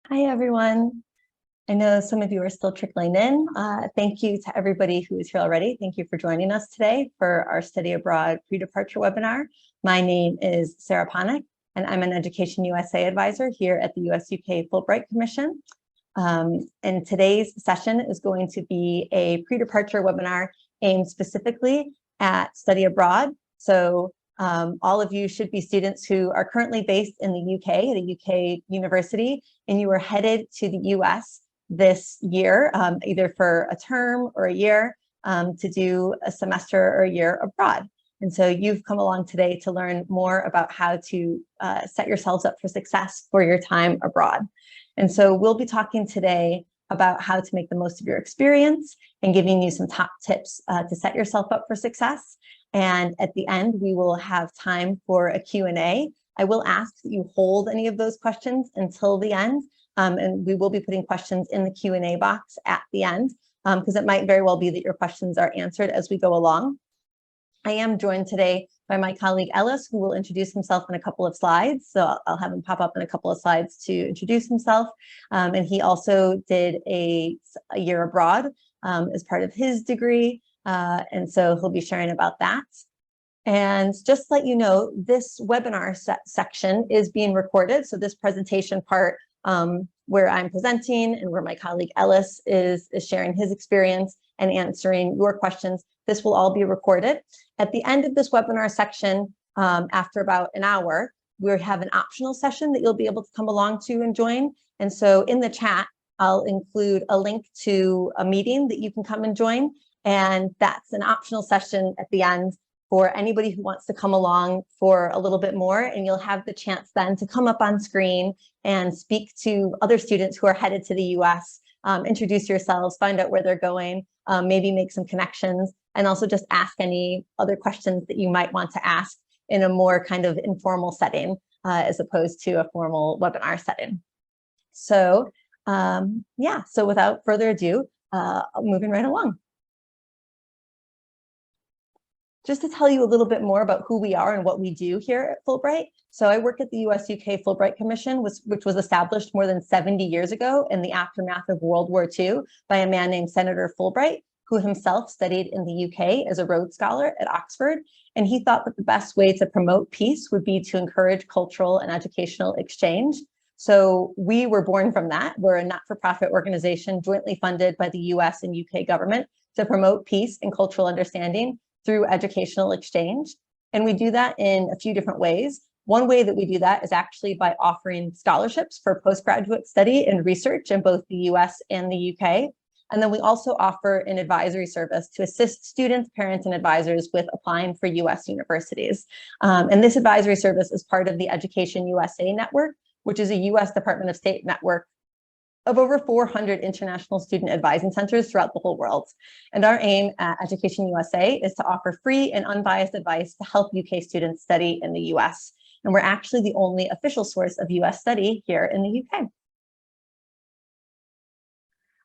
Hi, everyone. I know some of you are still trickling in. Thank you to everybody who is here already. Thank you for joining us today for our Study Abroad Predeparture webinar. My name is Sarah Ponick, and I'm an Education USA advisor here at the US-UK Fulbright Commission. And today's session is going to be a pre-departure webinar aimed specifically at study abroad. So all of you should be students who are currently based in the UK, at a UK university, and you are headed to the US this year, either for a term or a year, to do a semester or a year abroad. And so you've come along today to learn more about how to set yourselves up for success for your time abroad. And so we'll be talking today about how to make the most of your experience and giving you some top tips to set yourself up for success. And at the end, we will have time for a Q&A. I will ask that you hold any of those questions until the end. And we will be putting questions in the Q&A box at the end, because it might very well be that your questions are answered as we go along. I am joined today by my colleague Ellis, who will introduce himself in a couple of slides. So I'll have him pop up in a couple of slides to introduce himself. And he also did a year abroad as part of his degree. And so he'll be sharing about that. And just to let you know, this webinar section is being recorded. So this presentation part where I'm presenting and where my colleague Ellis is sharing his experience and answering your questions, this will all be recorded. At the end of this webinar section, after about an hour, we have an optional session that you'll be able to come along to and join. And so in the chat, I'll include a link to a meeting that you can come and join. And that's an optional session at the end for anybody who wants to come along for a little bit more. And you'll have the chance then to come up on screen and speak to other students who are headed to the US, introduce yourselves, find out where they're going, maybe make some connections, and also just ask any other questions that you might want to ask in a more kind of informal setting, as opposed to a formal webinar setting. So yeah, so without further ado, moving right along. Just to tell you a little bit more about who we are and what we do here at Fulbright. So I work at the US-UK Fulbright Commission, which was established more than 70 years ago in the aftermath of World War II by a man named Senator Fulbright, who himself studied in the UK as a Rhodes Scholar at Oxford. And he thought that the best way to promote peace would be to encourage cultural and educational exchange. So we were born from that. We're a not-for-profit organization jointly funded by the US and UK government to promote peace and cultural understanding through educational exchange. And we do that in a few different ways. One way that we do that is actually by offering scholarships for postgraduate study and research in both the US and the UK. And then we also offer an advisory service to assist students, parents, and advisors with applying for US universities. And this advisory service is part of the Education USA network, which is a US Department of State network of over 400 international student advising centers throughout the whole world. And our aim at Education USA is to offer free and unbiased advice to help UK students study in the US. And we're actually the only official source of US study here in the UK.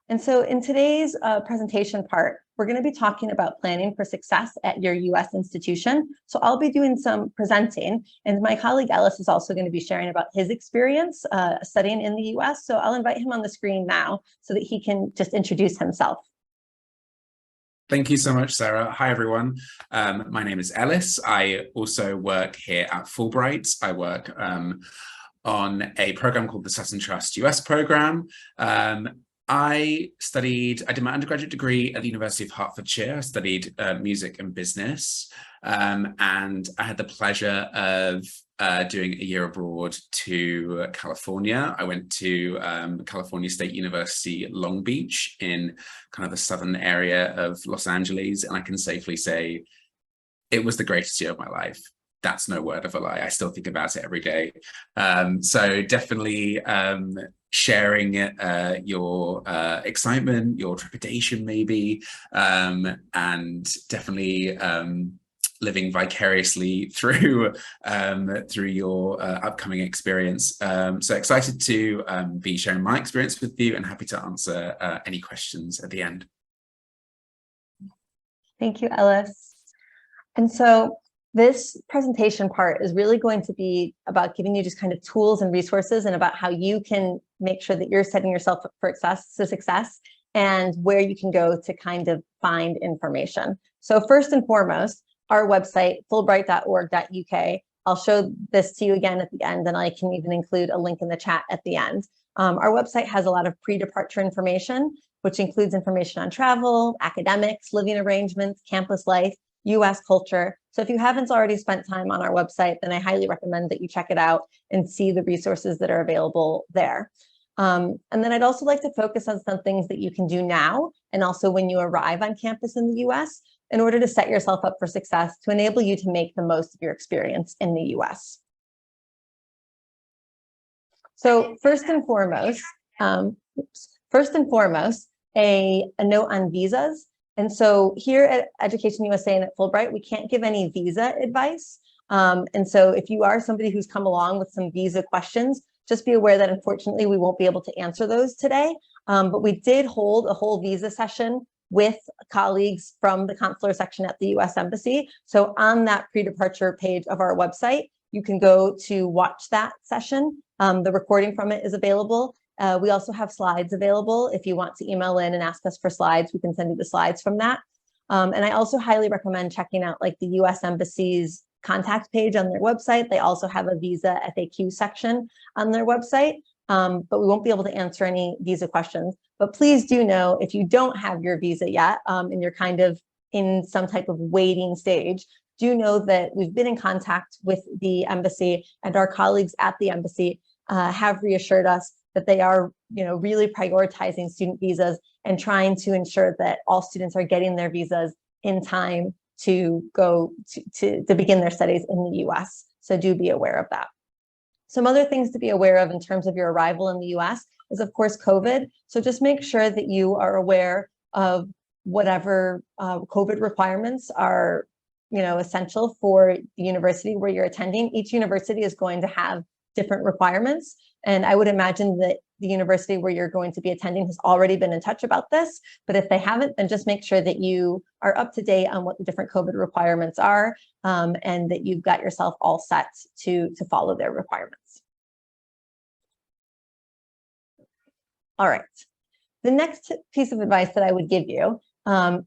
And so in today's presentation part, we're going to be talking about planning for success at your US institution. So I'll be doing some presenting, and my colleague Ellis is also going to be sharing about his experience studying in the US. So I'll invite him on the screen now so that he can just introduce himself. Thank you so much, Sarah. Hi, everyone. My name is Ellis. I also work here at Fulbright. I work on a program called the Sutton Trust US program. I did my undergraduate degree at the University of Hertfordshire. I studied music and business, and I had the pleasure of doing a year abroad to California. I went to California State University, Long Beach, in kind of the southern area of Los Angeles, and I can safely say it was the greatest year of my life. That's no word of a lie. I still think about it every day. So definitely sharing your excitement, your trepidation maybe, and definitely living vicariously through your upcoming experience. So excited to be sharing my experience with you and happy to answer any questions at the end. Thank you, Ellis. And so This presentation part is really going to be about giving you just kind of tools and resources and about how you can make sure that you're setting yourself up for success and where you can go to kind of find information. So first and foremost, our website, fulbright.org.uk. I'll show this to you again at the end, and I can even include a link in the chat at the end. Our website has a lot of pre-departure information, which includes information on travel, academics, living arrangements, campus life, US culture. So if you haven't already spent time on our website, then I highly recommend that you check it out and see the resources that are available there. And then I'd also like to focus on some things that you can do now and also when you arrive on campus in the US in order to set yourself up for success to enable you to make the most of your experience in the US. So first and foremost, a note on visas. And so here at Education USA and at Fulbright, we can't give any visa advice. And so if you are somebody who's come along with some visa questions, just be aware that unfortunately we won't be able to answer those today. But we did hold a whole visa session with colleagues from the consular section at the US Embassy. So on that pre-departure page of our website, you can go to watch that session. The recording from it is available. We also have slides available. If you want to email in and ask us for slides, we can send you the slides from that. And I also highly recommend checking out like the US Embassy's contact page on their website. They also have a visa FAQ section on their website, but we won't be able to answer any visa questions. But please do know if you don't have your visa yet and you're kind of in some type of waiting stage, do know that we've been in contact with the embassy and our colleagues at the embassy have reassured us that they are, really prioritizing student visas and trying to ensure that all students are getting their visas in time to go to begin their studies in the US. So do be aware of that. Some other things to be aware of in terms of your arrival in the US is, of course, COVID. So just make sure that you are aware of whatever COVID requirements are, essential for the university where you're attending. Each university is going to have different requirements. And I would imagine that the university where you're going to be attending has already been in touch about this. But if they haven't, then just make sure that you are up to date on what the different COVID requirements are and that you've got yourself all set to follow their requirements. All right. The next piece of advice that I would give you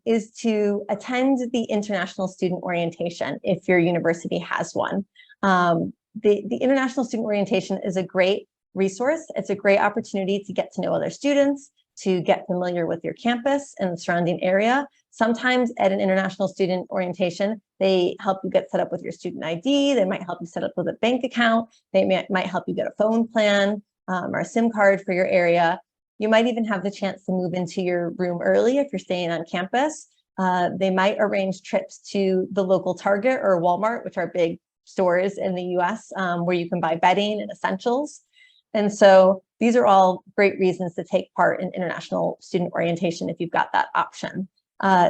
is to attend the International Student Orientation if your university has one. The International Student Orientation is a great resource. It's a great opportunity to get to know other students, to get familiar with your campus and the surrounding area. Sometimes at an International Student Orientation, they help you get set up with your student ID. They might help you set up with a bank account. They might help you get a phone plan or a SIM card for your area. You might even have the chance to move into your room early if you're staying on campus. They might arrange trips to the local Target or Walmart, which are big stores in the US where you can buy bedding and essentials. And so these are all great reasons to take part in International Student Orientation if you've got that option.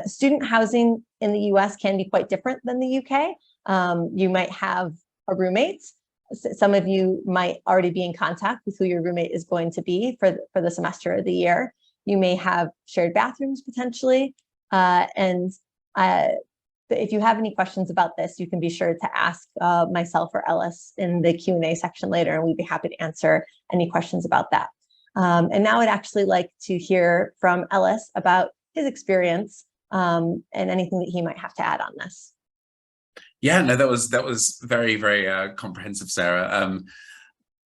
Student housing in the US can be quite different than the UK. You might have a roommate. Some of you might already be in contact with who your roommate is going to be for the semester or the year. You may have shared bathrooms potentially. If you have any questions about this, you can be sure to ask myself or Ellis in the Q&A section later, and we'd be happy to answer any questions about that. And now I'd actually like to hear from Ellis about his experience and anything that he might have to add on this. Yeah, no, that was very, very comprehensive, Sarah.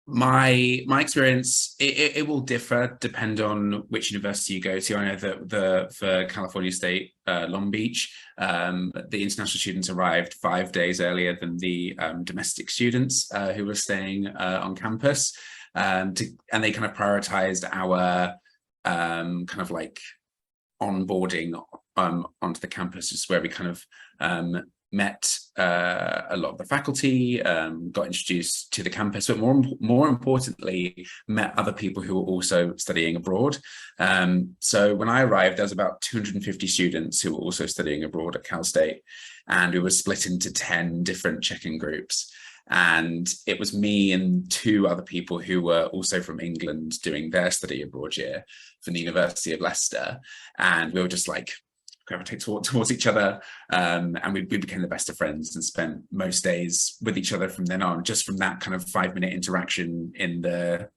My experience, it will differ depend on which university you go to. I know that for California State Long Beach, the international students arrived 5 days earlier than the domestic students who were staying on campus, and they kind of prioritized our kind of like onboarding onto the campus, just where we kind of met a lot of the faculty, got introduced to the campus, but more importantly, met other people who were also studying abroad. So when I arrived, there was about 250 students who were also studying abroad at Cal State, and we were split into 10 different check-in groups. And it was me and 2 other people who were also from England doing their study abroad year from the University of Leicester. And we were just like gravitate towards each other, and we became the best of friends and spent most days with each other from then on, just from that kind of 5-minute interaction in the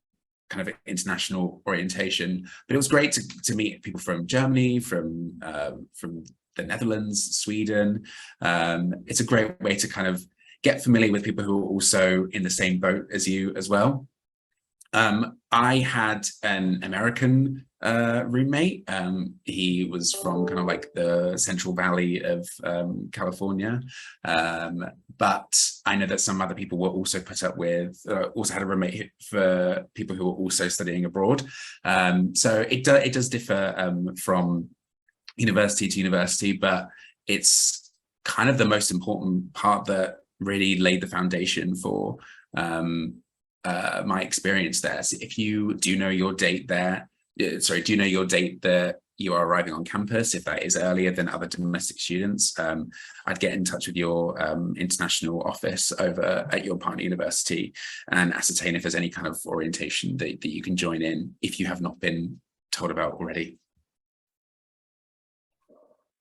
kind of international orientation. But it was great to meet people from Germany, from the Netherlands, Sweden. It's a great way to kind of get familiar with people who are also in the same boat as you as well. I had an American roommate. He was from kind of like the Central Valley of California, but I know that some other people were also put up with, also had a roommate for people who were also studying abroad. So it does differ from university to university, but it's kind of the most important part that really laid the foundation for my experience there. So if you do know your date there, do you know your date that you are arriving on campus, if that is earlier than other domestic students, I'd get in touch with your international office over at your partner university and ascertain if there's any kind of orientation that you can join in if you have not been told about already.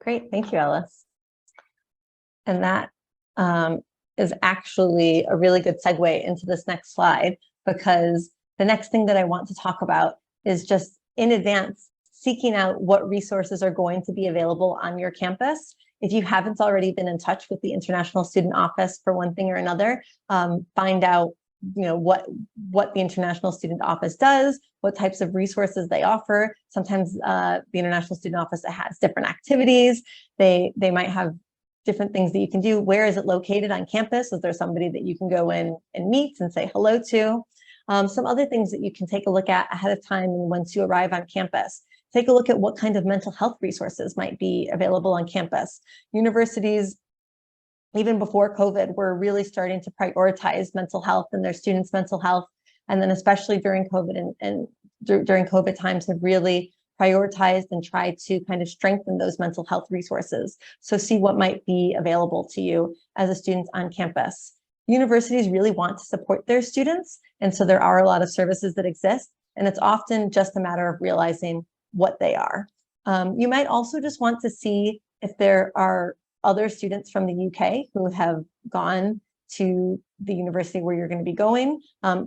Great, thank you, Ellis. And that is actually a really good segue into this next slide, because the next thing that I want to talk about is just in advance seeking out what resources are going to be available on your campus. If you haven't already been in touch with the International Student Office for one thing or another, find out what the International Student Office does, what types of resources they offer. Sometimes the International Student Office has different activities. They might have different things that you can do. Where is it located on campus? Is there somebody that you can go in and meet and say hello to? Some other things that you can take a look at ahead of time once you arrive on campus. Take a look at what kind of mental health resources might be available on campus. Universities, even before COVID, were really starting to prioritize mental health and their students' mental health. And then especially during COVID and during COVID times have really prioritized and tried to kind of strengthen those mental health resources. So see what might be available to you as a student on campus. Universities really want to support their students. And so there are a lot of services that exist, and it's often just a matter of realizing what they are. You might also just want to see if there are other students from the UK who have gone to the university where you're going to be going.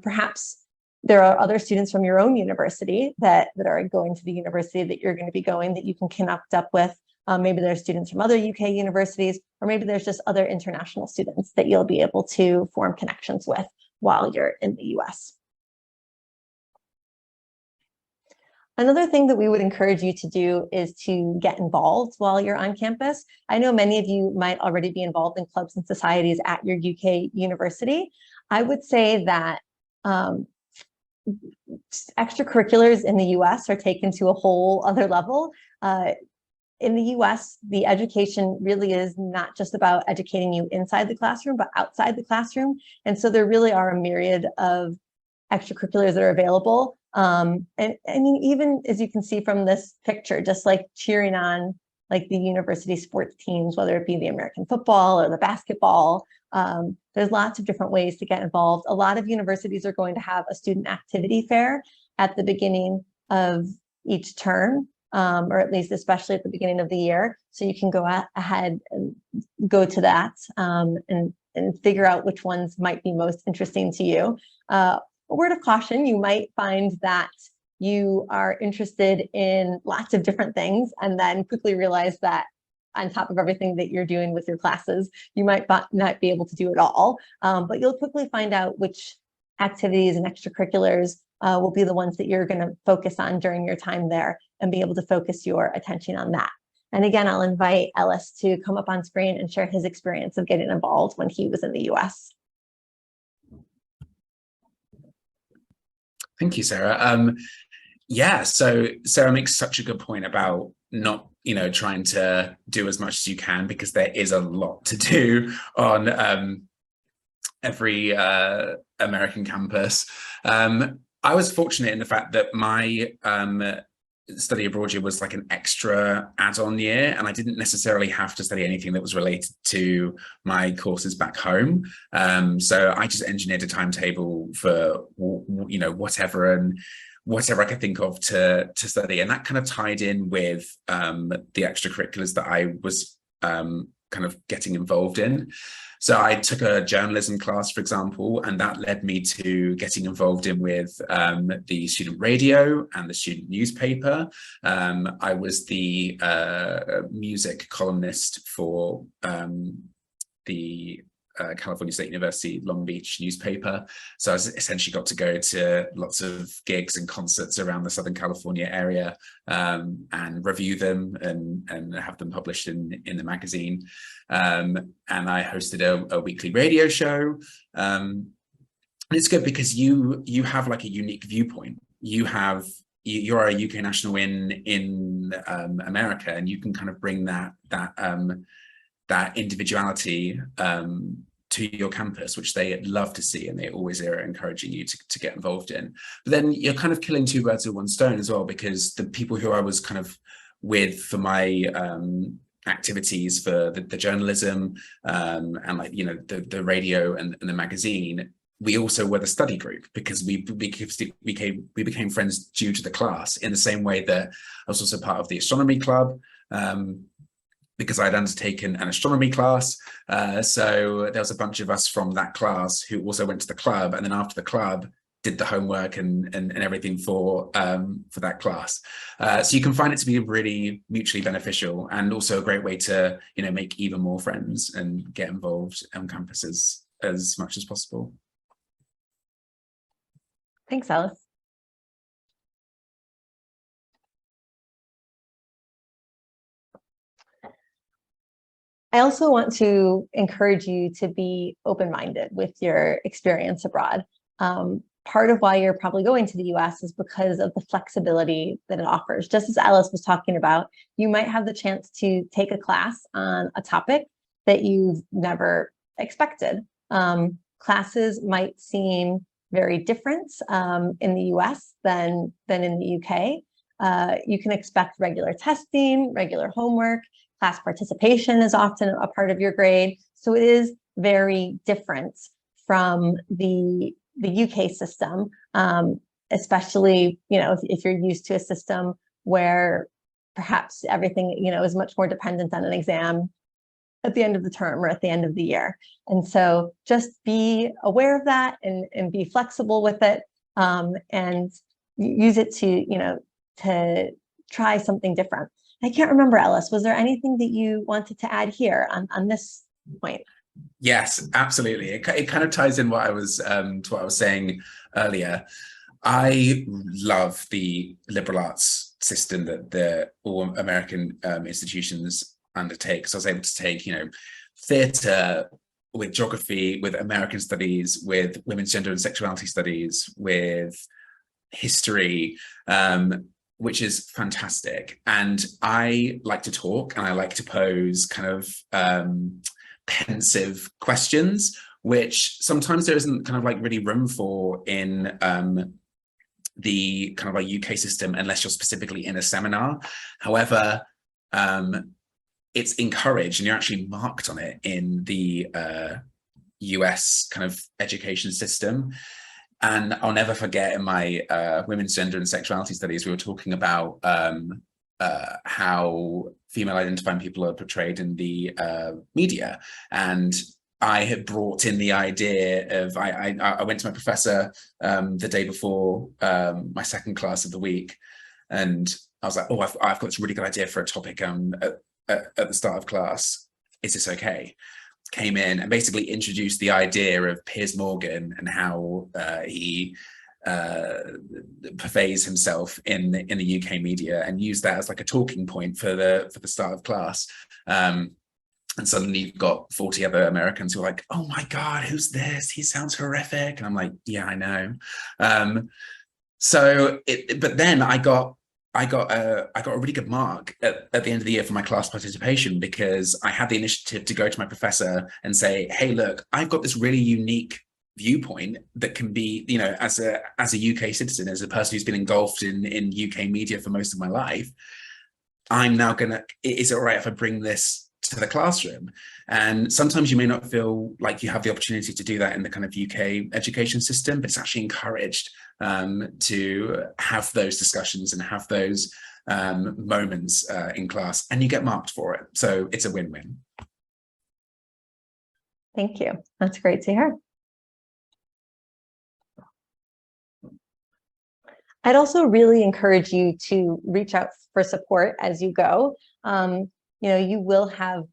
Perhaps there are other students from your own university that are going to the university that you're going to be going that you can connect up with. Maybe there's students from other UK universities, or maybe there's just other international students that you'll be able to form connections with while you're in the US. Another thing that we would encourage you to do is to get involved while you're on campus. I know many of you might already be involved in clubs and societies at your UK university. I would say that extracurriculars in the US are taken to a whole other level. In the US, the education really is not just about educating you inside the classroom, but outside the classroom. And so there really are a myriad of extracurriculars that are available. And I mean, even as you can see from this picture, just like cheering on like the university sports teams, whether it be the American football or the basketball, there's lots of different ways to get involved. A lot of universities are going to have a student activity fair at the beginning of each term, or at least especially at the beginning of the year. So you can go ahead and go to that and figure out which ones might be most interesting to you. A word of caution, you might find that you are interested in lots of different things and then quickly realize that on top of everything that you're doing with your classes, you might not be able to do it all, but you'll quickly find out which activities and extracurriculars will be the ones that you're going to focus on during your time there and be able to focus your attention on that. And again, I'll invite Ellis to come up on screen and share his experience of getting involved when he was in the US. Thank you, Sarah. Yeah, so Sarah makes such a good point about not, trying to do as much as you can, because there is a lot to do on every American campus. I was fortunate in the fact that my study abroad year was like an extra add-on year, and I didn't necessarily have to study anything that was related to my courses back home. So I just engineered a timetable for whatever, and whatever I could think of to study. And that kind of tied in with the extracurriculars that I was kind of getting involved in. So I took a journalism class, for example, and that led me to getting involved with the student radio and the student newspaper. I was the music columnist for the California State University Long Beach newspaper. So I essentially got to go to lots of gigs and concerts around the Southern California area and review them and have them published in the magazine. And I hosted a weekly radio show. And it's good because you have like a unique viewpoint. You're a UK national in America, and you can kind of bring that individuality to your campus, which they love to see, and they always are encouraging you to get involved in. But then you're kind of killing two birds with one stone as well, because the people who I was kind of with for my activities for the journalism and like, you know, the radio and the magazine, we also were the study group, because we became friends due to the class, in the same way that I was also part of the astronomy club, because I'd undertaken an astronomy class. So there was a bunch of us from that class who also went to the club, and then after the club did the homework and everything for that class. So you can find it to be really mutually beneficial, and also a great way to, you know, make even more friends and get involved on campuses as much as possible. Thanks, Alice. I also want to encourage you to be open-minded with your experience abroad. Part of why you're probably going to the US is because of the flexibility that it offers. Just as Alice was talking about, you might have the chance to take a class on a topic that you've never expected. Classes might seem very different in the US than in the UK. You can expect regular testing, regular homework. Class participation is often a part of your grade. So it is very different from the UK system, especially, you know, if you're used to a system where perhaps everything, you know, is much more dependent on an exam at the end of the term or at the end of the year. And so just be aware of that and be flexible with it, and use it to, you know, to try something different. I can't remember, Ellis, was there anything that you wanted to add here on this point? Yes, absolutely. It kind of ties in what I was to what I was saying earlier. I love the liberal arts system that all American institutions undertake. So I was able to take, you know, theatre, with geography, with American studies, with women's gender and sexuality studies, with history, which is fantastic. And I like to talk, and I like to pose kind of pensive questions, which sometimes there isn't kind of like really room for in the kind of like UK system, unless you're specifically in a seminar. However, it's encouraged, and you're actually marked on it in the US kind of education system. And I'll never forget, in my women's gender and sexuality studies, we were talking about how female identifying people are portrayed in the media. And I had brought in the idea of, I went to my professor the day before my second class of the week, and I was like, oh, I've got this really good idea for a topic at the start of class. Is this okay? Came in and basically introduced the idea of Piers Morgan and how he purveys himself in the UK media, and used that as like a talking point for the start of class. And suddenly you've got 40 other Americans who are like, oh my God, who's this? He sounds horrific. And I'm like, yeah, I know. But then I got a really good mark at the end of the year for my class participation, because I had the initiative to go to my professor and say, hey, look, I've got this really unique viewpoint that can be, you know, as a UK citizen, as a person who's been engulfed in UK media for most of my life, I'm now gonna, is it all right if I bring this to the classroom? And sometimes you may not feel like you have the opportunity to do that in the kind of UK education system, but it's actually encouraged to have those discussions and have those moments in class, and you get marked for it. So it's a win-win. Thank you. That's great to hear. I'd also really encourage you to reach out for support as you go. You will have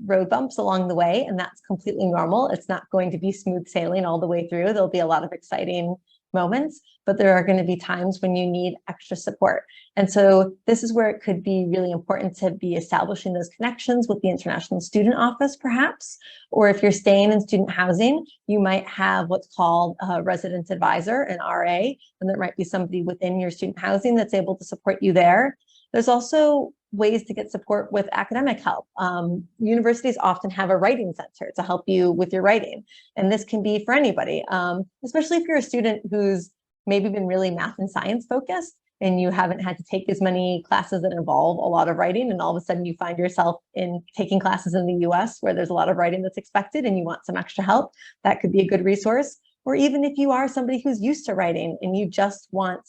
road bumps along the way, and that's completely normal. It's not going to be smooth sailing all the way through. There'll be a lot of exciting moments, but there are going to be times when you need extra support. And so this is where it could be really important to be establishing those connections with the International Student Office, perhaps, or if you're staying in student housing, you might have what's called a resident advisor, an RA, and there might be somebody within your student housing that's able to support you there. There's also ways to get support with academic help. Universities often have a writing center to help you with your writing. And this can be for anybody, especially if you're a student who's maybe been really math and science focused and you haven't had to take as many classes that involve a lot of writing, and all of a sudden you find yourself in taking classes in the US where there's a lot of writing that's expected and you want some extra help. That could be a good resource. Or even if you are somebody who's used to writing and you just want,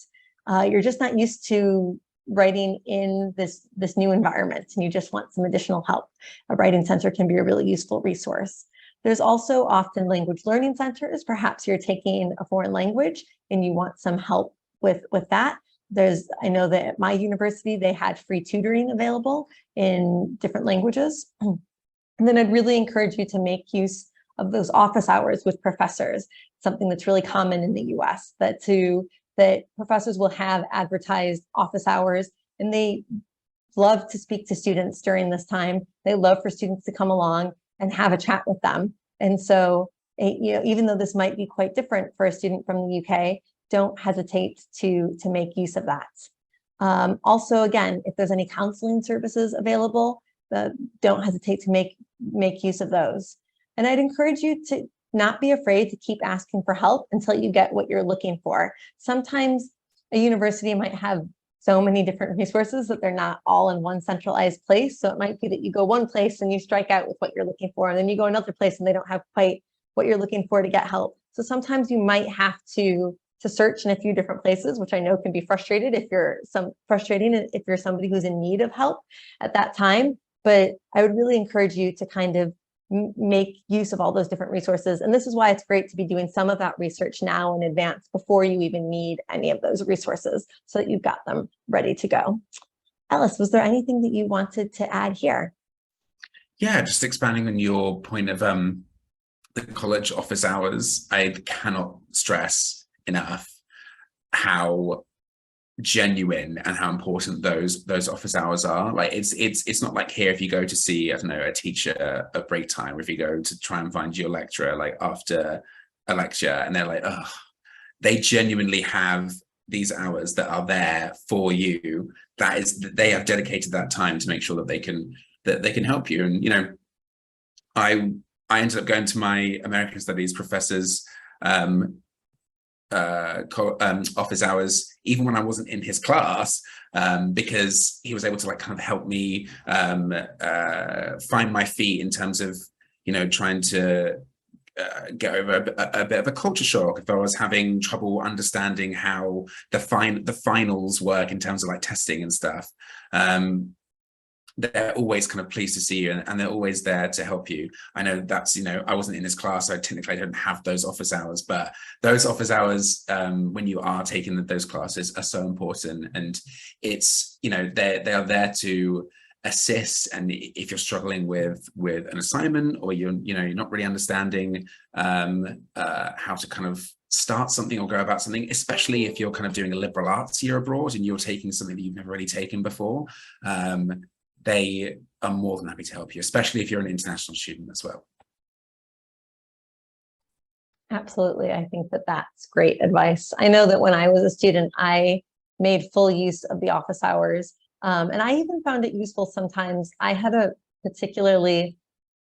you're just not used to writing in this new environment and you just want some additional help, a writing center can be a really useful resource. There's also often language learning centers. Perhaps you're taking a foreign language and you want some help with that. I know that at my university, they had free tutoring available in different languages. And then I'd really encourage you to make use of those office hours with professors, something that's really common in the US, that professors will have advertised office hours, and they love to speak to students during this time. They love for students to come along and have a chat with them. And so, even though this might be quite different for a student from the UK, don't hesitate to make use of that. Also, again, if there's any counseling services available, don't hesitate to make use of those. And I'd encourage you to not be afraid to keep asking for help until you get what you're looking for. Sometimes a university might have so many different resources that they're not all in one centralized place. So it might be that you go one place and you strike out with what you're looking for, and then you go another place and they don't have quite what you're looking for to get help. So sometimes you might have to search in a few different places, which I know can be frustrating if you're somebody who's in need of help at that time. But I would really encourage you to kind of make use of all those different resources. And this is why it's great to be doing some of that research now in advance before you even need any of those resources, so that you've got them ready to go. Ellis, was there anything that you wanted to add here? Yeah, just expanding on your point of the college office hours, I cannot stress enough how genuine and how important those office hours are. Like it's not like here, if you go to see, I don't know, a teacher at break time, or if you go to try and find your lecturer like after a lecture, and they're like, oh, they genuinely have these hours that are there for you. That is, they have dedicated that time to make sure that they can help you. And I ended up going to my American Studies professor's office hours even when I wasn't in his class, because he was able to like kind of help me find my feet in terms of trying to get over a bit of a culture shock if I was having trouble understanding how the finals work in terms of like testing and stuff. They're always kind of pleased to see you, and they're always there to help you. I know that's, I wasn't in his class, so technically I don't have those office hours, but those office hours, when you are taking those classes, are so important. And it's, they are there to assist. And if you're struggling with an assignment, or you're not really understanding how to kind of start something or go about something, especially if you're kind of doing a liberal arts year abroad and you're taking something that you've never really taken before, they are more than happy to help you, especially if you're an international student as well. Absolutely. I think that that's great advice. I know that when I was a student, I made full use of the office hours. And I even found it useful sometimes. I had a particularly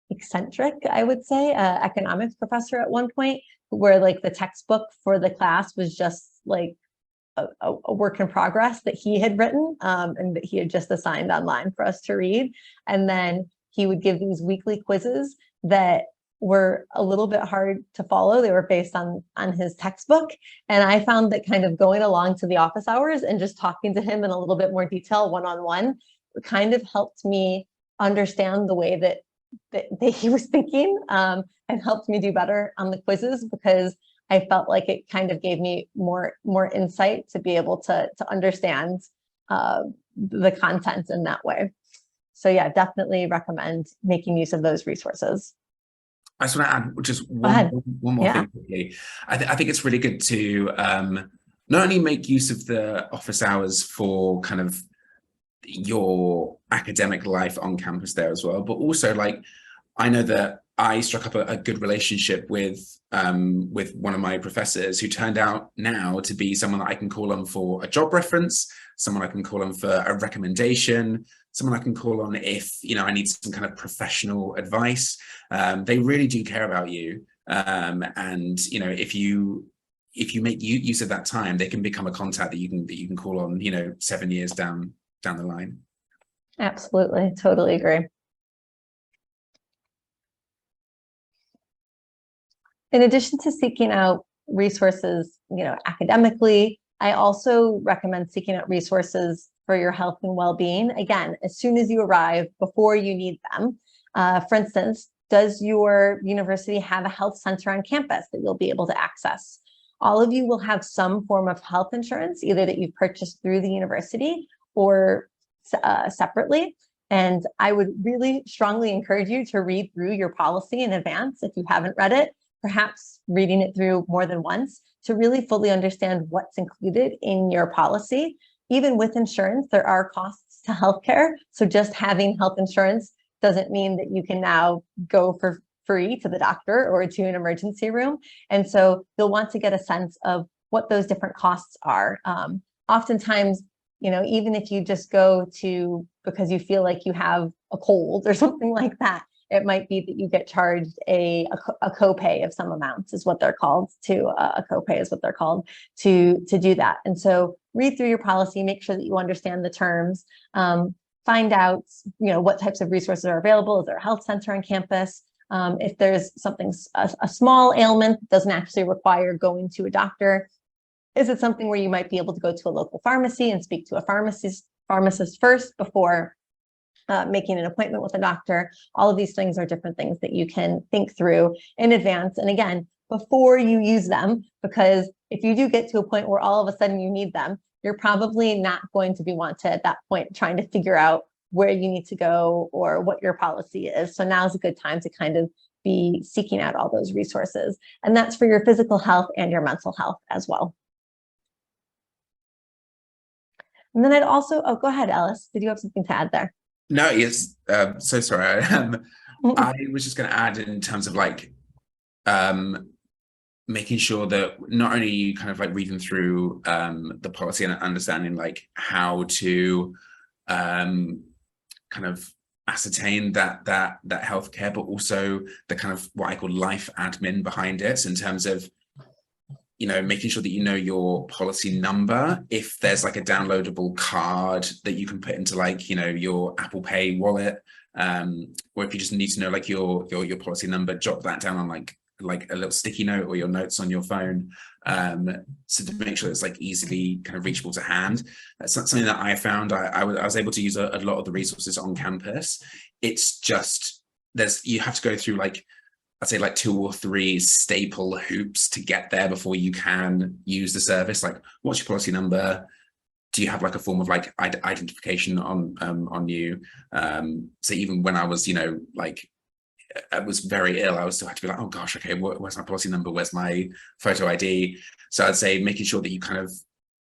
eccentric, I would say, economics professor at one point, where like the textbook for the class was just like a work in progress that he had written and that he had just assigned online for us to read. And then he would give these weekly quizzes that were a little bit hard to follow. They were based on his textbook. And I found that kind of going along to the office hours and just talking to him in a little bit more detail one-on-one kind of helped me understand the way that he was thinking, and helped me do better on the quizzes, because I felt like it kind of gave me more insight to be able to understand the content in that way. So yeah, definitely recommend making use of those resources. I just want to add just one more thing quickly. I think it's really good to not only make use of the office hours for kind of your academic life on campus there as well, but also, like, I know that I struck up a good relationship with one of my professors, who turned out now to be someone that I can call on for a job reference, someone I can call on for a recommendation, someone I can call on if, you know, I need some kind of professional advice. They really do care about you. And, you know, if you make use of that time, they can become a contact that you can call on, you know, 7 years down the line. Absolutely. Totally agree. In addition to seeking out resources, you know, academically, I also recommend seeking out resources for your health and well-being. Again, as soon as you arrive, before you need them. For instance, does your university have a health center on campus that you'll be able to access? All of you will have some form of health insurance, either that you've purchased through the university or separately. And I would really strongly encourage you to read through your policy in advance if you haven't read it, perhaps reading it through more than once, to really fully understand what's included in your policy. Even with insurance, there are costs to healthcare. So just having health insurance doesn't mean that you can now go for free to the doctor or to an emergency room. And so you'll want to get a sense of what those different costs are. Oftentimes, you know, even if you just go to, because you feel like you have a cold or something like that, it might be that you get charged a copay of some amounts, is what they're called, a copay is what they're called, to do that. And so read through your policy, make sure that you understand the terms, find out, you know, what types of resources are available. Is there a health center on campus? If there's something, a small ailment that doesn't actually require going to a doctor, is it something where you might be able to go to a local pharmacy and speak to a pharmacist first before making an appointment with a doctor? All of these things are different things that you can think through in advance. And again, before you use them, because if you do get to a point where all of a sudden you need them, you're probably not going to be wanted at that point trying to figure out where you need to go or what your policy is. So now's a good time to kind of be seeking out all those resources. And that's for your physical health and your mental health as well. And then I'd also, oh, go ahead, Ellis. Did you have something to add there? No, yes. So sorry. I was just going to add, in terms of like making sure that not only you kind of like reading through the policy and understanding like how to kind of ascertain that healthcare, but also the kind of what I call life admin behind it, in terms of, you know, making sure that you know your policy number. If there's like a downloadable card that you can put into, like, you know, your Apple Pay wallet, or if you just need to know like your policy number, jot that down on like a little sticky note or your notes on your phone, so to make sure it's like easily kind of reachable to hand. That's something that I found. I was able to use a lot of the resources on campus. It's just, you have to go through like, I'd say like 2 or 3 staple hoops to get there before you can use the service. Like, what's your policy number? Do you have like a form of like identification on you? So even when I was, you know, like, I was very ill, I still had to be like, oh gosh, okay, where's my policy number? Where's my photo ID? So I'd say making sure that you kind of,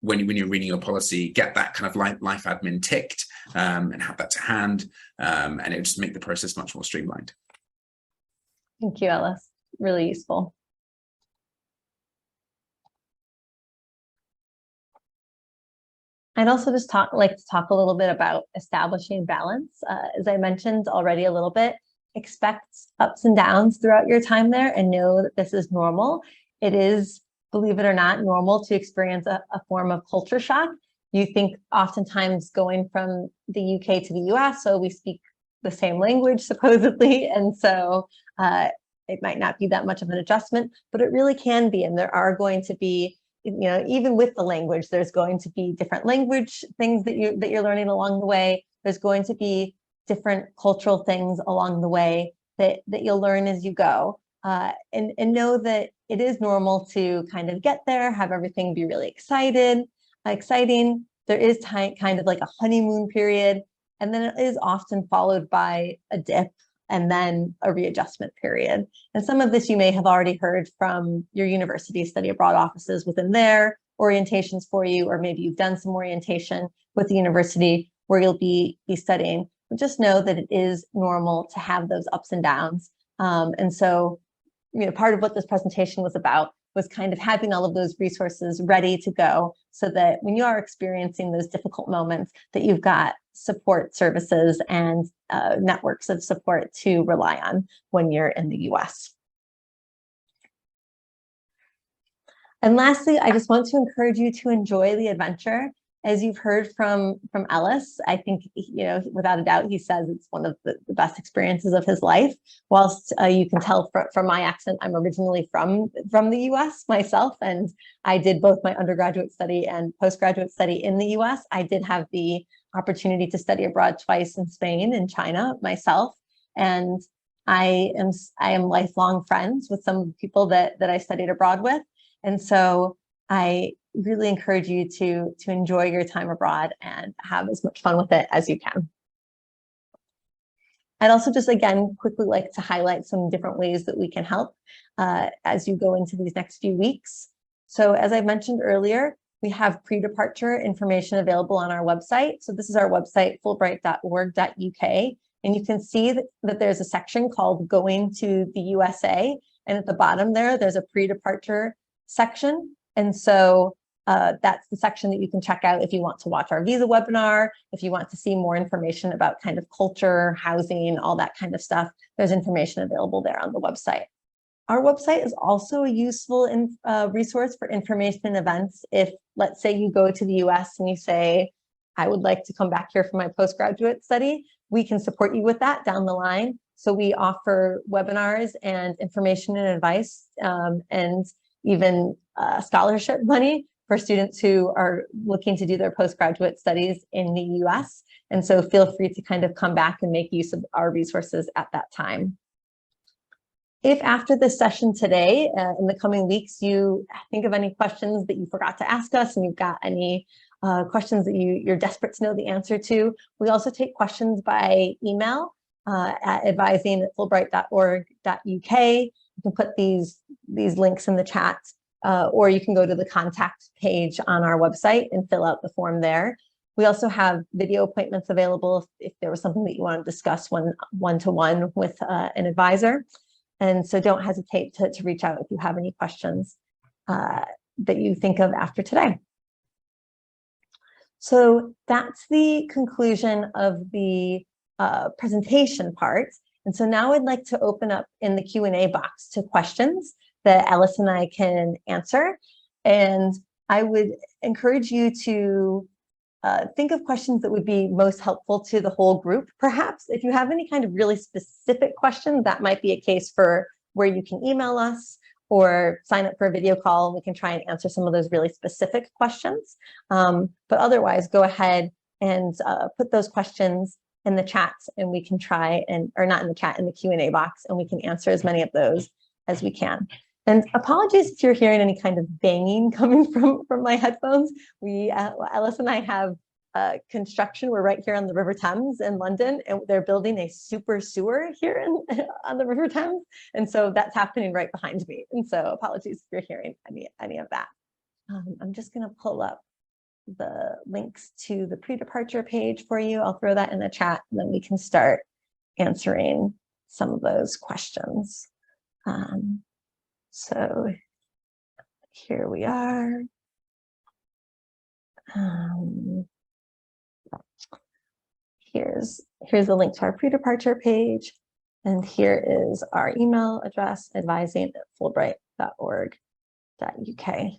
when you're reading your policy, get that kind of life admin ticked, and have that to hand, and it would just make the process much more streamlined. Thank you, Ellis. Really useful. I'd also just like to talk a little bit about establishing balance. As I mentioned already a little bit, expect ups and downs throughout your time there and know that this is normal. It is, believe it or not, normal to experience a form of culture shock. You think oftentimes going from the UK to the US, so we speak the same language supposedly, and so it might not be that much of an adjustment, but it really can be. And there are going to be, even with the language, there's going to be different language things that you're learning along the way. There's going to be different cultural things along the way that you'll learn as you go. And know that it is normal to kind of get there, have everything be really exciting. There is kind of like a honeymoon period, and then it is often followed by a dip and then a readjustment period. And some of this you may have already heard from your university study abroad offices within their orientations for you, or maybe you've done some orientation with the university where you'll be studying. But just know that it is normal to have those ups and downs. And so, part of what this presentation was about was kind of having all of those resources ready to go so that when you are experiencing those difficult moments, that you've got support services and networks of support to rely on when you're in the US. And lastly, I just want to encourage you to enjoy the adventure. As you've heard from Ellis, I think, without a doubt, he says it's one of the best experiences of his life. Whilst you can tell from my accent, I'm originally from the US myself, and I did both my undergraduate study and postgraduate study in the US. I did have the opportunity to study abroad twice in Spain and China myself, and I am lifelong friends with some of the people that I studied abroad with, and so I really encourage you to enjoy your time abroad and have as much fun with it as you can. I'd also just, again, quickly like to highlight some different ways that we can help as you go into these next few weeks. So as I mentioned earlier, we have pre-departure information available on our website. So this is our website, Fulbright.org.uk. And you can see that there's a section called Going to the USA. And at the bottom there's a pre-departure section. And so that's the section that you can check out if you want to watch our visa webinar, if you want to see more information about kind of culture, housing, all that kind of stuff. There's information available there on the website. Our website is also a useful resource for information and events. If, let's say, you go to the US and you say, I would like to come back here for my postgraduate study, we can support you with that down the line. So we offer webinars and information and advice and even scholarship money for students who are looking to do their postgraduate studies in the US. And so feel free to kind of come back and make use of our resources at that time. If after this session today, in the coming weeks, you think of any questions that you forgot to ask us and you've got any questions that you're desperate to know the answer to, we also take questions by email at advising@fulbright.org.uk. You can put these links in the chat, or you can go to the contact page on our website and fill out the form there. We also have video appointments available if there was something that you want to discuss one-to-one with an advisor. And so don't hesitate to reach out if you have any questions that you think of after today. So that's the conclusion of the presentation part. And so now I'd like to open up in the Q&A box to questions that Ellis and I can answer. And I would encourage you to think of questions that would be most helpful to the whole group. Perhaps if you have any kind of really specific questions, that might be a case for where you can email us or sign up for a video call and we can try and answer some of those really specific questions. But otherwise, go ahead and put those questions in the chat and we can try or not in the chat, in the Q&A box, and we can answer as many of those as we can. And apologies if you're hearing any kind of banging coming from my headphones. Ellis and I have construction. We're right here on the River Thames in London, and they're building a super sewer here on the River Thames. And so that's happening right behind me. And so apologies if you're hearing any of that. I'm just going to pull up the links to the pre-departure page for you. I'll throw that in the chat, and then we can start answering some of those questions. So here we are. Here's the link to our pre-departure page, and here is our email address, advising@fulbright.org.uk.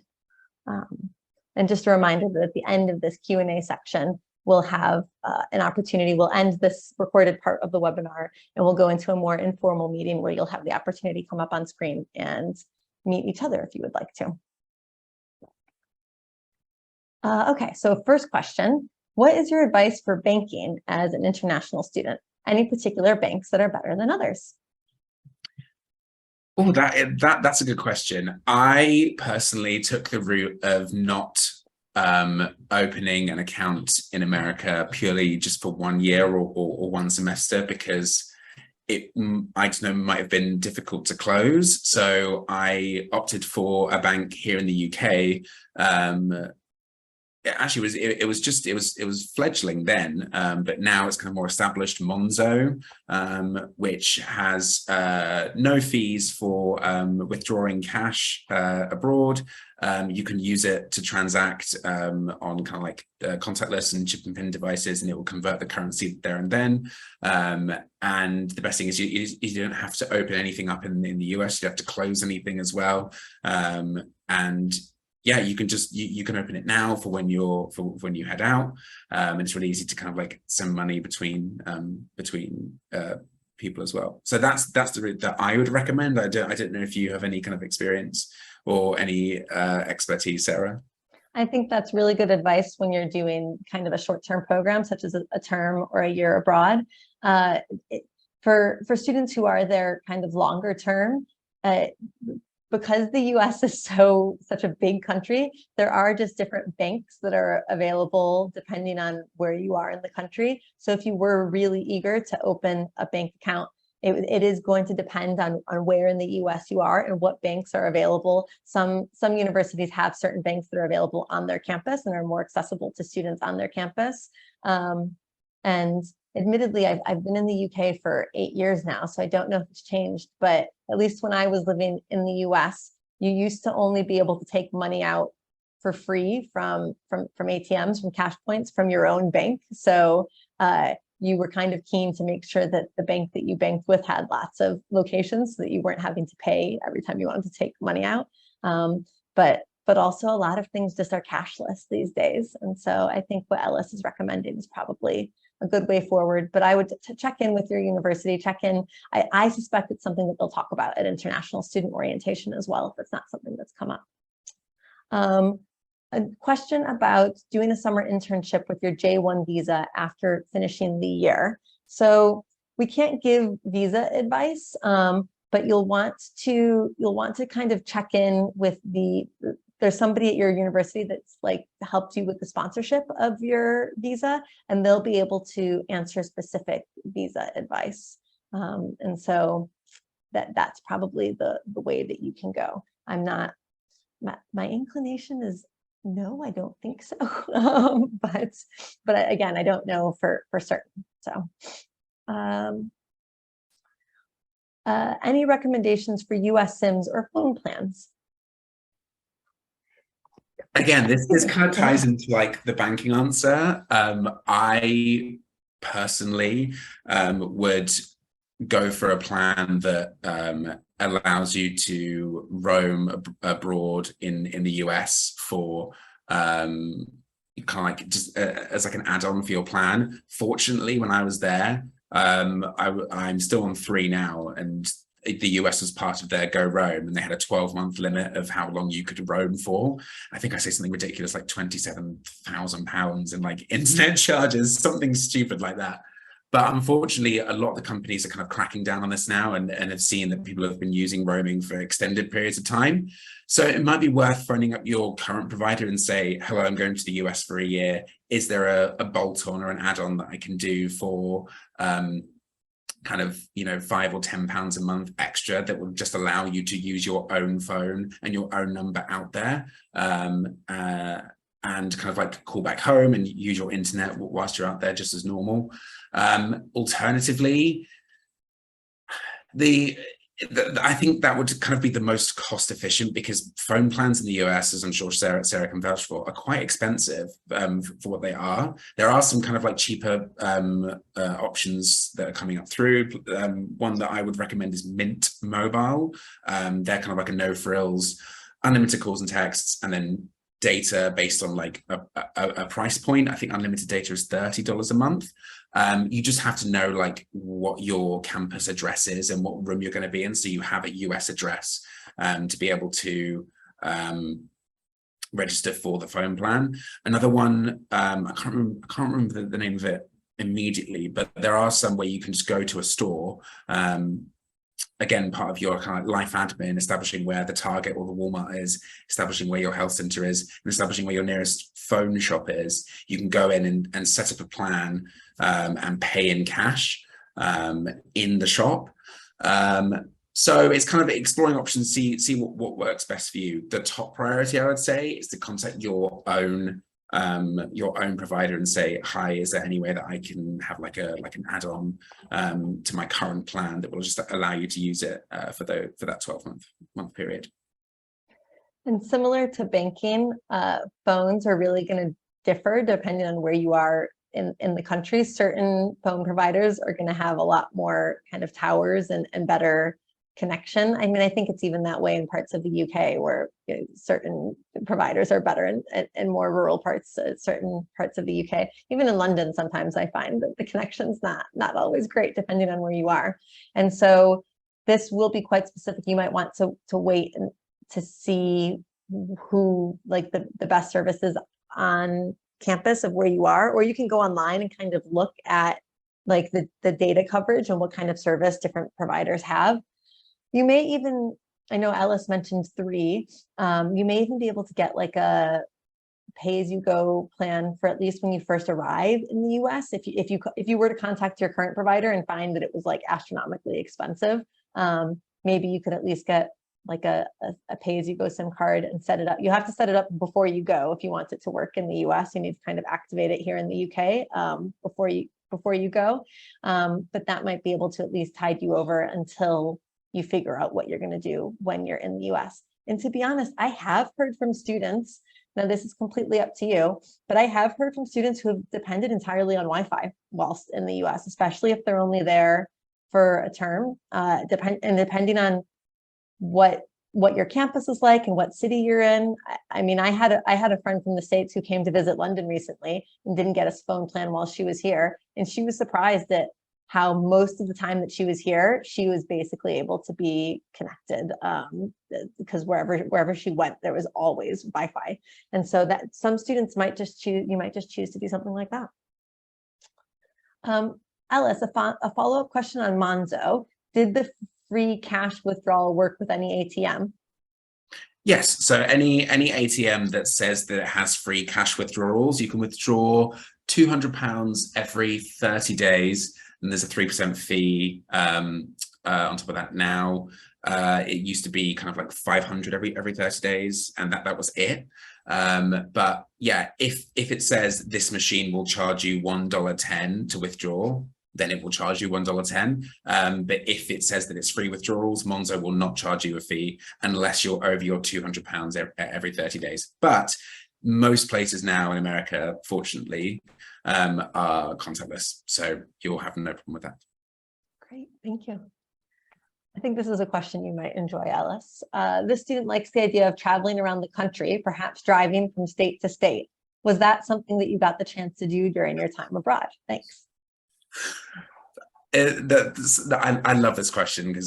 And just a reminder that at the end of this Q&A section, we'll have an opportunity. We'll end this recorded part of the webinar and we'll go into a more informal meeting where you'll have the opportunity to come up on screen and meet each other if you would like to. Okay, so first question, what is your advice for banking as an international student? Any particular banks that are better than others? Oh, that's a good question. I personally took the route of not opening an account in America purely just for 1 year or 1 semester, because I don't know, might have been difficult to close. So I opted for a bank here in the UK. It was fledgling then, but now it's kind of more established, Monzo, which has no fees for withdrawing cash abroad. You can use it to transact on kind of like contactless and chip and pin devices, and it will convert the currency there and then. And the best thing is you don't have to open anything up in the US. You don't have to close anything as well. And yeah, you can just you can open it now for when you head out. And it's really easy to kind of like send money between people as well. So that's the route that I would recommend. I don't know if you have any kind of experience or any expertise, Sarah. I think that's really good advice when you're doing kind of a short-term program, such as a term or a year abroad. For students who are there kind of longer term, because the US is such a big country, there are just different banks that are available depending on where you are in the country. So if you were really eager to open a bank account, it is going to depend on where in the US you are and what banks are available. Some universities have certain banks that are available on their campus and are more accessible to students on their campus. And admittedly, I've been in the UK for 8 years now, so I don't know if it's changed, but at least when I was living in the US, you used to only be able to take money out for free from ATMs, from cash points, from your own bank. So you were kind of keen to make sure that the bank that you banked with had lots of locations so that you weren't having to pay every time you wanted to take money out. But also a lot of things just are cashless these days. And so I think what Ellis is recommending is probably a good way forward, but I would check in with your university, check in. I suspect it's something that they'll talk about at international student orientation as well, if it's not something that's come up. A question about doing a summer internship with your J1 visa after finishing the year. So we can't give visa advice, but you'll want to kind of check in with there's somebody at your university that's like helped you with the sponsorship of your visa, and they'll be able to answer specific visa advice. And so that's probably the way that you can go. My inclination is no, I don't think so. But again, I don't know for certain. So any recommendations for US SIMs or phone plans? Again, this kind of ties into like the banking answer. I personally would go for a plan that allows you to roam abroad in the US for kind of like just as like an add-on for your plan. Fortunately, when I was there, I'm still on 3 now, and the US was part of their Go Roam, and they had a 12-month limit of how long you could roam for. I think I say something ridiculous like £27,000 in like internet charges, something stupid like that. But unfortunately, a lot of the companies are kind of cracking down on this now and have seen that people have been using roaming for extended periods of time. So it might be worth phoning up your current provider and say, hello, I'm going to the US for a year. Is there a bolt-on or an add-on that I can do for kind of, you know, £5 or £10 a month extra that will just allow you to use your own phone and your own number out there, and kind of like call back home and use your internet whilst you're out there just as normal. Alternatively, I think that would kind of be the most cost efficient, because phone plans in the US, as I'm sure Sarah can vouch for, are quite expensive for what they are. There are some kind of like cheaper options that are coming up through. One that I would recommend is Mint Mobile. They're kind of like a no frills, unlimited calls and texts, and then data based on like a price point. I think unlimited data is $30 a month. You just have to know like what your campus address is and what room you're going to be in, so you have a US address to be able to register for the phone plan. Another one, I can't remember the name of it immediately, but there are some where you can just go to a store, again, part of your kind of life admin, establishing where the Target or the Walmart is, establishing where your health center is, and establishing where your nearest phone shop is. You can go in and set up a plan and pay in cash in the shop. So it's kind of exploring options, see what works best for you. The top priority, I would say, is to contact your own provider and say, hi, is there any way that I can have like an add-on to my current plan that will just allow you to use it for that 12-month period. And similar to banking, phones are really going to differ depending on where you are in the country. Certain phone providers are going to have a lot more kind of towers and better connection. I mean, I think it's even that way in parts of the UK where certain providers are better in more rural parts, certain parts of the UK. Even in London, sometimes I find that the connection's not always great depending on where you are. And so this will be quite specific. You might want to wait and to see who like the best services on campus of where you are, or you can go online and kind of look at like the data coverage and what kind of service different providers have. You may even, I know Alice mentioned 3, you may even be able to get like a pay-as-you-go plan for at least when you first arrive in the US. If you were to contact your current provider and find that it was like astronomically expensive, maybe you could at least get like a pay-as-you-go SIM card and set it up. You have to set it up before you go. If you want it to work in the US, you need to kind of activate it here in the UK before you go. But that might be able to at least tide you over until you figure out what you're going to do when you're in the US. And to be honest, I have heard from students, now this is completely up to you, but I have heard from students who have depended entirely on Wi-Fi whilst in the US, especially if they're only there for a term, depending on what your campus is like and what city you're in. I mean, I had a friend from the States who came to visit London recently and didn't get a phone plan while she was here. And she was surprised at how most of the time that she was here, she was basically able to be connected because wherever she went, there was always Wi-Fi. And so that some students might just choose, you might just choose to do something like that. Alice, a follow-up question on Monzo. Did the free cash withdrawal work with any ATM? Yes, so any ATM that says that it has free cash withdrawals, you can withdraw £200 every 30 days. And there's a 3% fee on top of that now. It used to be kind of like 500 every 30 days, and that was it. But yeah, if it says this machine will charge you $1.10 to withdraw, then it will charge you $1.10. But if it says that it's free withdrawals, Monzo will not charge you a fee unless you're over your £200 every 30 days. But most places now in America, fortunately, are contactless, so you'll have no problem with that. Great, thank you. I think this is a question you might enjoy, Alice. This student likes the idea of traveling around the country, perhaps driving from state to state. Was that something that you got the chance to do during your time abroad? Thanks. I love this question because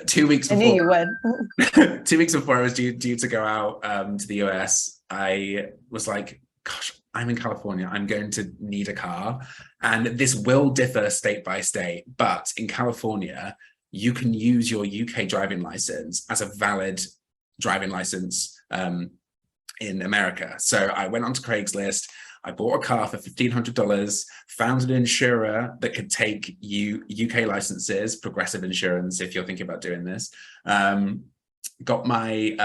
2 weeks before, I knew you would. 2 weeks before I was due to go out to the US, I was like, gosh, I'm in California, I'm going to need a car. And this will differ state by state, but in California, you can use your UK driving license as a valid driving license in America. So I went onto Craigslist, I bought a car for $1,500, found an insurer that could take UK licenses, Progressive Insurance, if you're thinking about doing this. Got my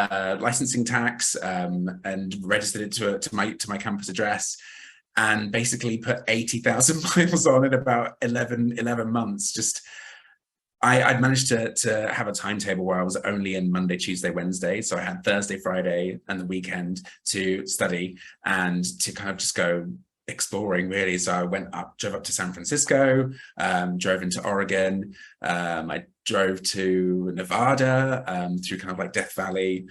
licensing tax and registered it to my campus address, and basically put 80,000 miles on in about 11 months. Just I'd managed to have a timetable where I was only in Monday, Tuesday, Wednesday. So I had Thursday, Friday, and the weekend to study and to kind of just go exploring really. So I drove up to San Francisco, drove into Oregon, I drove to Nevada, through kind of like Death Valley,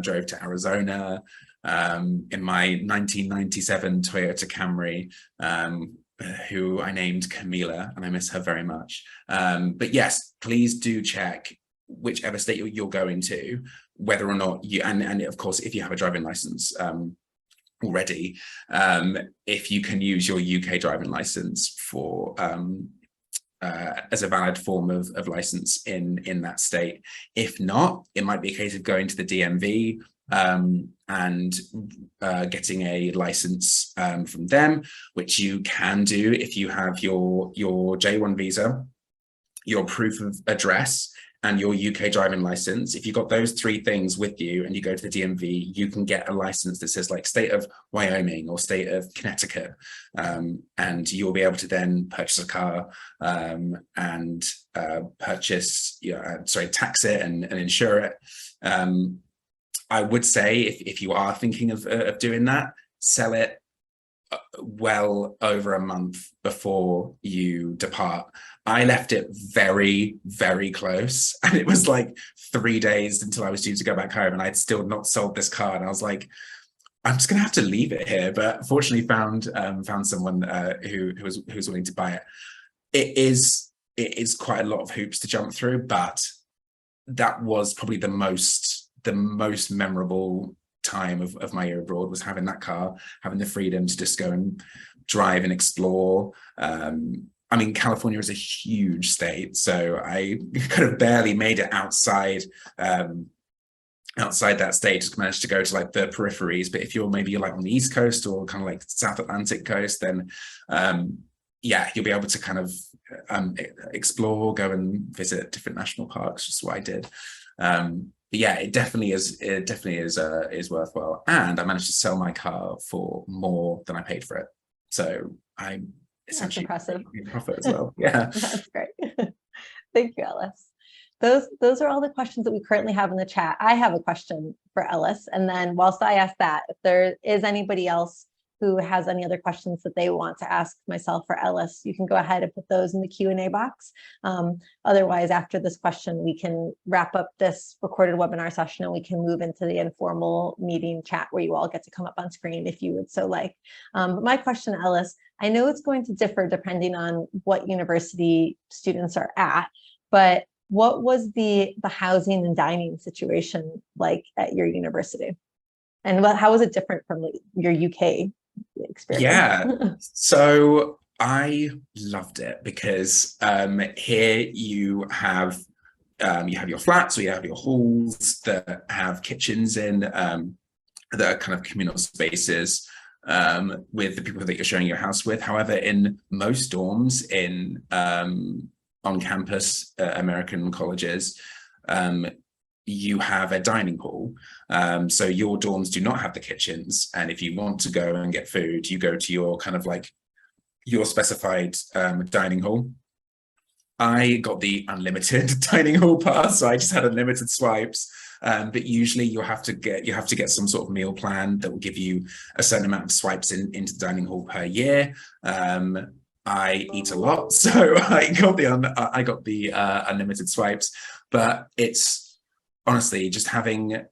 drove to Arizona, in my 1997 Toyota Camry, who I named Camila, and I miss her very much. But yes, please do check whichever state you're going to, whether or not you, and of course, if you have a driving license already, if you can use your UK driving license for as a valid form of license in that state. If not, it might be a case of going to the DMV and getting a license from them, which you can do if you have your J1 visa, your proof of address, and your UK driving license. If you've got those three things with you and you go to the DMV, you can get a license that says like state of Wyoming or state of Connecticut, and you'll be able to then purchase a car and tax it and insure it. I would say if you are thinking of doing that, sell it well over a month before you depart. I left it very, very close, and it was like 3 days until I was due to go back home, and I'd still not sold this car, and I was like, I'm just gonna have to leave it here. But fortunately found someone who was willing to buy it. It is quite a lot of hoops to jump through, but that was probably the most memorable time of my year abroad, was having that car, having the freedom to just go and drive and explore. I mean, California is a huge state, so I kind of barely made it outside that state, just managed to go to like the peripheries. But if you're like on the East Coast or kind of like South Atlantic coast, then yeah, you'll be able to kind of explore, go and visit different national parks, just what I did. But yeah, it definitely is worthwhile. And I managed to sell my car for more than I paid for it. So I'm essentially impressive profit as well. Yeah. That's great. Thank you, Ellis. Those are all the questions that we currently have in the chat. I have a question for Ellis, and then whilst I ask that, if there is anybody else who has any other questions that they want to ask myself or Ellis, you can go ahead and put those in the Q&A box. Otherwise, after this question, we can wrap up this recorded webinar session and we can move into the informal meeting chat where you all get to come up on screen if you would so like. But my question, Ellis, I know it's going to differ depending on what university students are at, but what was the housing and dining situation like at your university? And how was it different from your UK experience? Yeah, so I loved it because here you have your flats, or you have your halls that have kitchens in, that are kind of communal spaces with the people that you're sharing your house with. However, in most dorms in on-campus American colleges, you have a dining hall. So your dorms do not have the kitchens, and if you want to go and get food, you go to your kind of like your specified dining hall. I got the unlimited dining hall pass, so I just had unlimited swipes. But usually you have to get some sort of meal plan that will give you a certain amount of swipes into the dining hall per year. I eat a lot, so I got the unlimited swipes. But it's honestly just having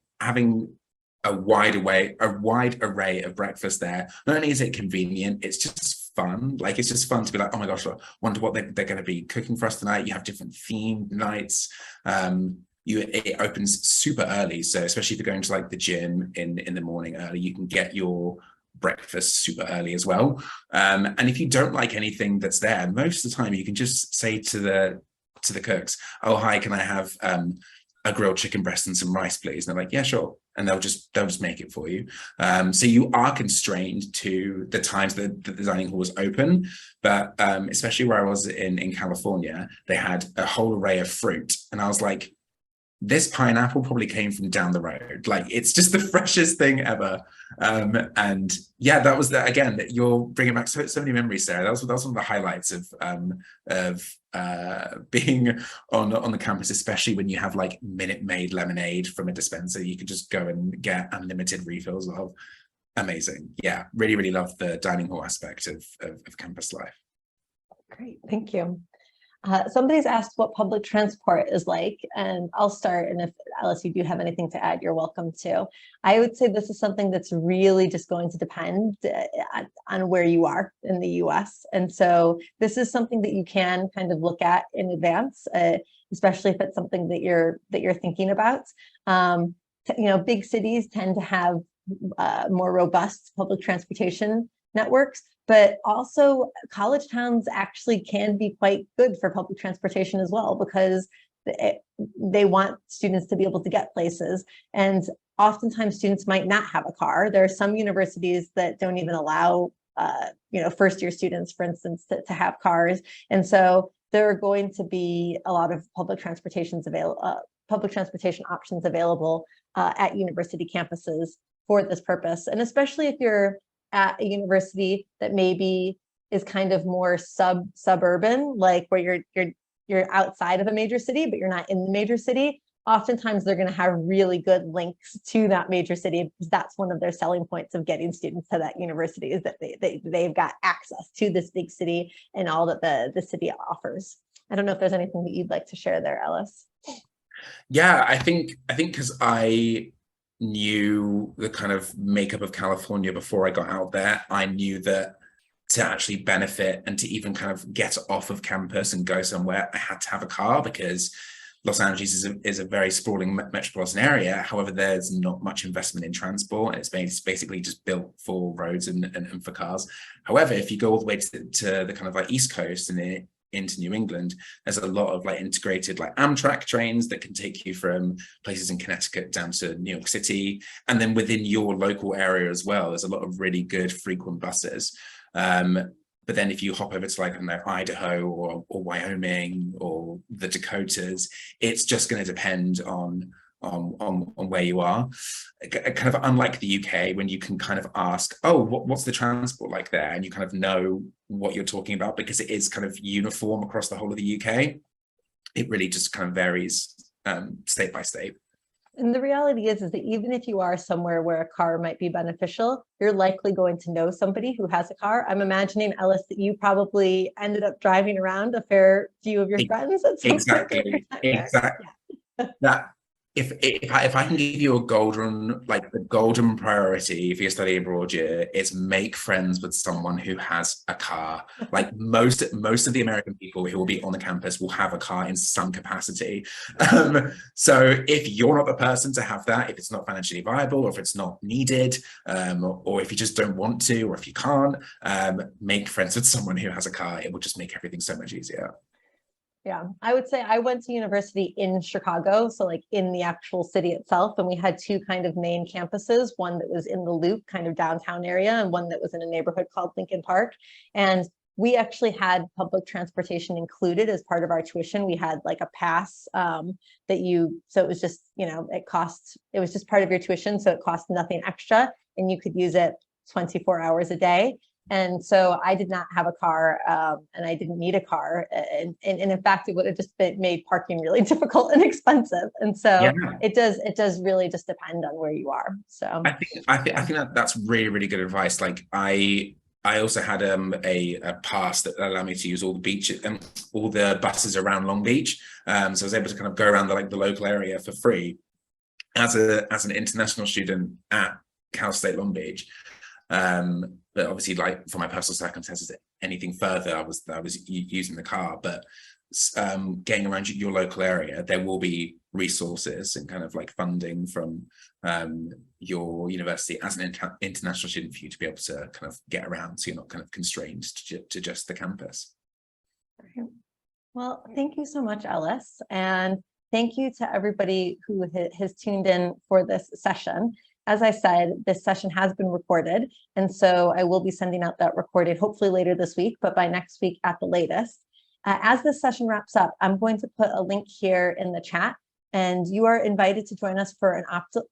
a wide array of breakfast there. Not only is it convenient, it's just fun. Like, it's just fun to be like, oh my gosh, I wonder what they're going to be cooking for us tonight. You have different themed nights. It opens super early, so especially if you're going to like the gym in the morning early, you can get your breakfast super early as well. And if you don't like anything that's there, most of the time you can just say to the cooks, oh hi, can I have a grilled chicken breast and some rice, please? And they're like, yeah, sure. And they'll just make it for you. So you are constrained to the times that the dining hall is open. But especially where I was in California, they had a whole array of fruit. And I was like, this pineapple probably came from down the road. Like, it's just the freshest thing ever. And yeah, that was again, that you're bringing back so many memories, Sarah. That was one of the highlights of being on the campus, especially when you have like Minute Maid lemonade from a dispenser you can just go and get unlimited refills of. Amazing. Yeah, really, really love the dining hall aspect of campus life. Great, thank you. Somebody's asked what public transport is like, and I'll start. And if Alice, you do have anything to add, you're welcome to. I would say this is something that's really just going to depend on where you are in the US. And so this is something that you can kind of look at in advance, especially if it's something that you're thinking about. Big cities tend to have more robust public transportation networks, but also college towns actually can be quite good for public transportation as well, because they want students to be able to get places. And oftentimes students might not have a car. There are some universities that don't even allow first-year students, for instance, to have cars. And so there are going to be a lot of public transportation options available at university campuses for this purpose. And especially if you're at a university that maybe is kind of more suburban, like where you're outside of a major city, but you're not in the major city, oftentimes they're going to have really good links to that major city, because that's one of their selling points of getting students to that university, is that they've got access to this big city and all that the city offers. I don't know if there's anything that you'd like to share there, Ellis. Yeah, I think because I knew the kind of makeup of California before I got out there, I knew that to actually benefit and to even kind of get off of campus and go somewhere, I had to have a car, because Los Angeles is a very sprawling metropolitan area. However, there's not much investment in transport. It's basically just built for roads and for cars. However, if you go all the way to the kind of like East Coast and into New England, there's a lot of like integrated like Amtrak trains that can take you from places in Connecticut down to New York City, and then within your local area as well, there's a lot of really good frequent buses. But then if you hop over to like, I don't know, Idaho or Wyoming or the Dakotas, it's just going to depend on where you are. Kind of unlike the UK, when you can kind of ask, oh, what's the transport like there? And you kind of know what you're talking about, because it is kind of uniform across the whole of the UK. It really just kind of varies state by state. And the reality is that even if you are somewhere where a car might be beneficial, you're likely going to know somebody who has a car. I'm imagining, Ellis, that you probably ended up driving around a fair few of your friends at some point during your time there. Exactly. Yeah. If I can give you the golden priority for your study abroad year, it's make friends with someone who has a car. Like most of the American people who will be on the campus will have a car in some capacity. So if you're not the person to have that, if it's not financially viable, or if it's not needed, or if you just don't want to, or if you can't, make friends with someone who has a car. It will just make everything so much easier. Yeah, I would say I went to university in Chicago, so like in the actual city itself, and we had two kind of main campuses, one that was in the Loop, kind of downtown area, and one that was in a neighborhood called Lincoln Park. And we actually had public transportation included as part of our tuition. We had like a pass so it was just, it was just part of your tuition, so it cost nothing extra, and you could use it 24 hours a day. And so I did not have a car, and I didn't need a car. And in fact, it would have just made parking really difficult and expensive. And so yeah, it does really just depend on where you are. So I think that's really, really good advice. Like I also had a pass that allowed me to use all the beaches and all the buses around Long Beach. So I was able to kind of go around the local area for free as an international student at Cal State Long Beach. But obviously, like for my personal circumstances, anything further, I was using the car. But getting around your local area, there will be resources and kind of like funding from your university as an international student for you to be able to kind of get around, so you're not kind of constrained to just the campus. Well, thank you so much, Ellis, and thank you to everybody who has tuned in for this session. As I said, this session has been recorded, and so I will be sending out that recording hopefully later this week, but by next week at the latest. As this session wraps up, I'm going to put a link here in the chat, and you are invited to join us for an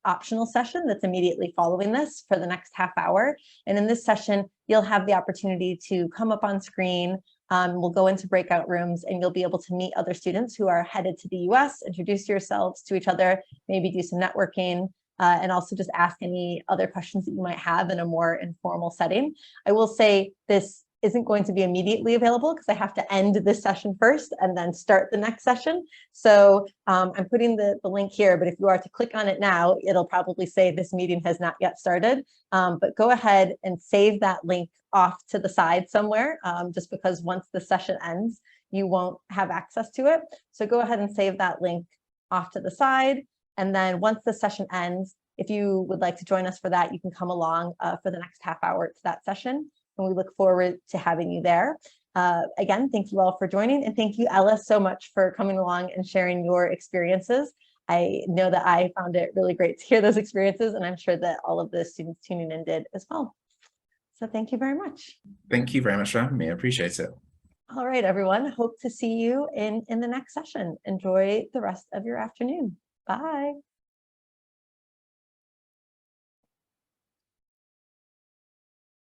optional session that's immediately following this for the next half hour. And in this session, you'll have the opportunity to come up on screen. We'll go into breakout rooms, and you'll be able to meet other students who are headed to the US, introduce yourselves to each other, maybe do some networking. and also just ask any other questions that you might have in a more informal setting. I will say this isn't going to be immediately available because I have to end this session first and then start the next session. So I'm putting the link here, but if you are to click on it now, it'll probably say this meeting has not yet started. But go ahead and save that link off to the side somewhere, just because once the session ends, you won't have access to it. So go ahead and save that link off to the side. And then once the session ends, if you would like to join us for that, you can come along for the next half hour to that session. And we look forward to having you there. Again, thank you all for joining. And thank you, Ellis, so much for coming along and sharing your experiences. I know that I found it really great to hear those experiences, and I'm sure that all of the students tuning in did as well. So thank you very much. Thank you very much for having me. I appreciate it. All right, everyone. Hope to see you in the next session. Enjoy the rest of your afternoon. Bye.